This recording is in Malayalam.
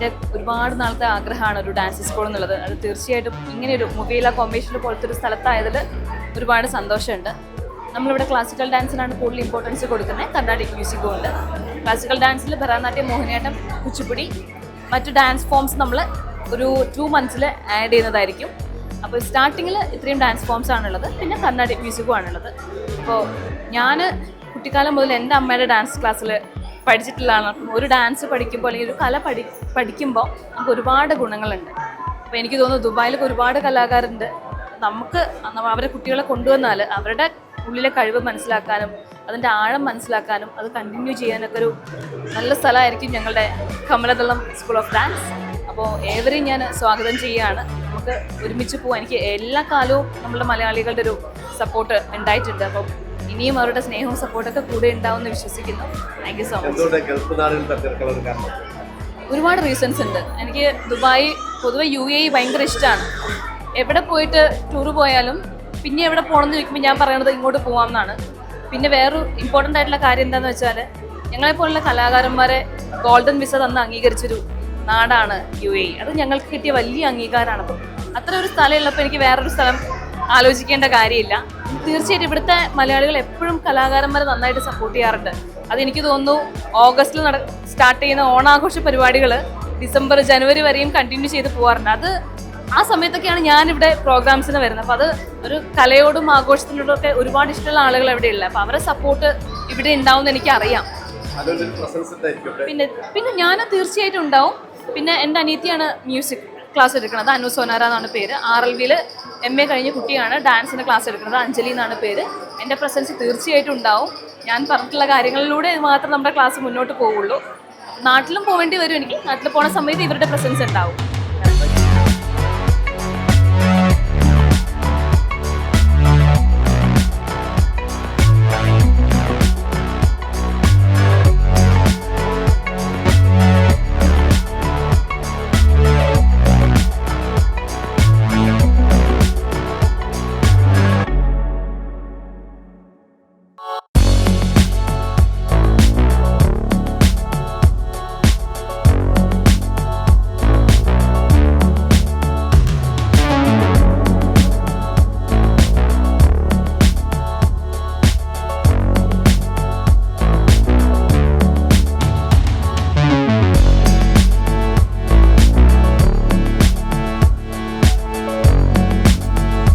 എൻ്റെ ഒരുപാട് നാളത്തെ ആഗ്രഹമാണ് ഒരു ഡാൻസ് സ്കൂൾ എന്നുള്ളത്. അത് തീർച്ചയായിട്ടും ഇങ്ങനെയൊരു മുബീല കോമ്പറ്റീഷൻ പോലത്തെ ഒരു സ്ഥലത്തായതിൽ ഒരുപാട് സന്തോഷമുണ്ട്. നമ്മളിവിടെ ക്ലാസിക്കൽ ഡാൻസിനാണ് കൂടുതൽ ഇമ്പോർട്ടൻസ് കൊടുക്കുന്നത്. കർണാടിക് മ്യൂസിക്കും ഉണ്ട്. ക്ലാസിക്കൽ ഡാൻസിൽ ഭരതനാട്യം, മോഹിനിയാട്ടം, കുച്ചിപ്പുടി, മറ്റു ഡാൻസ് ഫോംസ് നമ്മൾ ഒരു 2 months ആഡ് ചെയ്യുന്നതായിരിക്കും. അപ്പോൾ സ്റ്റാർട്ടിങ്ങിൽ ഇത്രയും ഡാൻസ് ഫോംസ് ആണുള്ളത്. പിന്നെ കർണാടിക് മ്യൂസിക്കും ആണുള്ളത്. അപ്പോൾ ഞാൻ കുട്ടിക്കാലം മുതൽ എൻ്റെ അമ്മയുടെ ഡാൻസ് ക്ലാസ്സിൽ പഠിച്ചിട്ടുള്ളതാണ്. ഒരു ഡാൻസ് പഠിക്കുമ്പോൾ അല്ലെങ്കിൽ ഒരു കല പഠിക്കുമ്പോൾ നമുക്ക് ഒരുപാട് ഗുണങ്ങളുണ്ട്. അപ്പോൾ എനിക്ക് തോന്നുന്നു ദുബായിലൊക്കെ ഒരുപാട് കലാകാരുണ്ട്. നമുക്ക് അവരെ കുട്ടികളെ കൊണ്ടുവന്നാൽ അവരുടെ ഉള്ളിലെ കഴിവ് മനസ്സിലാക്കാനും അതിൻ്റെ ആഴം മനസ്സിലാക്കാനും അത് കണ്ടിന്യൂ ചെയ്യാനൊക്കെ ഒരു നല്ല സ്ഥലമായിരിക്കും ഞങ്ങളുടെ കമലദളം സ്കൂൾ ഓഫ് ഡാൻസ്. അപ്പോൾ ഏവരെയും ഞാൻ സ്വാഗതം ചെയ്യുകയാണ്. നമുക്ക് ഒരുമിച്ച് പോകാൻ എനിക്ക് എല്ലാ കാലവും നമ്മുടെ മലയാളികളുടെ ഒരു സപ്പോർട്ട് ഉണ്ടായിട്ടുണ്ട്. അപ്പം ഇനിയും അവരുടെ സ്നേഹവും സപ്പോർട്ടൊക്കെ കൂടെ ഉണ്ടാവുമെന്ന് വിശ്വസിക്കുന്നു. Thank you so much. ഒരുപാട് റീസൺസ് ഉണ്ട്. എനിക്ക് ദുബായ്, പൊതുവെ UAE ഭയങ്കര ഇഷ്ടമാണ്. എവിടെ പോയിട്ട് ടൂറ് പോയാലും പിന്നെ എവിടെ പോകണമെന്ന് ചോദിക്കുമ്പോൾ ഞാൻ പറയണത് ഇങ്ങോട്ട് പോകാമെന്നാണ്. പിന്നെ വേറൊരു ഇമ്പോർട്ടൻ്റ് ആയിട്ടുള്ള കാര്യം എന്താണെന്ന് വെച്ചാൽ ഞങ്ങളെപ്പോലുള്ള കലാകാരന്മാരെ ഗോൾഡൻ വിസ തന്ന് അംഗീകരിച്ചൊരു നാടാണ് UAE. അത് ഞങ്ങൾക്ക് കിട്ടിയ വലിയ അംഗീകാരമാണ്. അപ്പം അത്ര ഒരു സ്ഥലം ഉള്ളപ്പോൾ എനിക്ക് വേറൊരു സ്ഥലം ആലോചിക്കേണ്ട കാര്യമില്ല. തീർച്ചയായിട്ടും ഇവിടുത്തെ മലയാളികൾ എപ്പോഴും കലാകാരന്മാരെ നന്നായിട്ട് സപ്പോർട്ട് ചെയ്യാറുണ്ട്. അതെനിക്ക് തോന്നുന്നു ഓഗസ്റ്റിൽ സ്റ്റാർട്ട് ചെയ്യുന്ന ഓണാഘോഷ പരിപാടികൾ ഡിസംബർ, ജനുവരി വരെയും കണ്ടിന്യൂ ചെയ്ത് പോകാറുണ്ട്. അത് ആ സമയത്തൊക്കെയാണ് ഞാനിവിടെ പ്രോഗ്രാംസിന് വരുന്നത്. അപ്പോൾ അത് ഒരു കലയോടും ആഘോഷത്തിനോടും ഒക്കെ ഒരുപാട് ഇഷ്ടമുള്ള ആളുകൾ എവിടെയുള്ള. അപ്പോൾ അവരുടെ സപ്പോർട്ട് ഇവിടെ ഉണ്ടാവുമെന്ന് എനിക്കറിയാം. പിന്നെ ഞാൻ തീർച്ചയായിട്ടും ഉണ്ടാവും. പിന്നെ എൻ്റെ അനിയത്തിയാണ് മ്യൂസിക് ക്ലാസ് എടുക്കുന്നത്. അനു സോനാര എന്നാണ് പേര്. RLVയിൽ MA കഴിഞ്ഞ കുട്ടിയാണ്. ഡാൻസിന് ക്ലാസ് എടുക്കുന്നത്. അഞ്ജലി എന്നാണ് പേര്. എൻ്റെ പ്രസൻസ് തീർച്ചയായിട്ടും ഉണ്ടാവും. ഞാൻ പറഞ്ഞിട്ടുള്ള കാര്യങ്ങളിലൂടെ മാത്രം നമ്മുടെ ക്ലാസ് മുന്നോട്ട് പോവുള്ളൂ. നാട്ടിലും പോകേണ്ടി വരും. എനിക്ക് നാട്ടിൽ പോണ സമയത്ത് ഇവരുടെ പ്രസൻസ് ഉണ്ടാവും.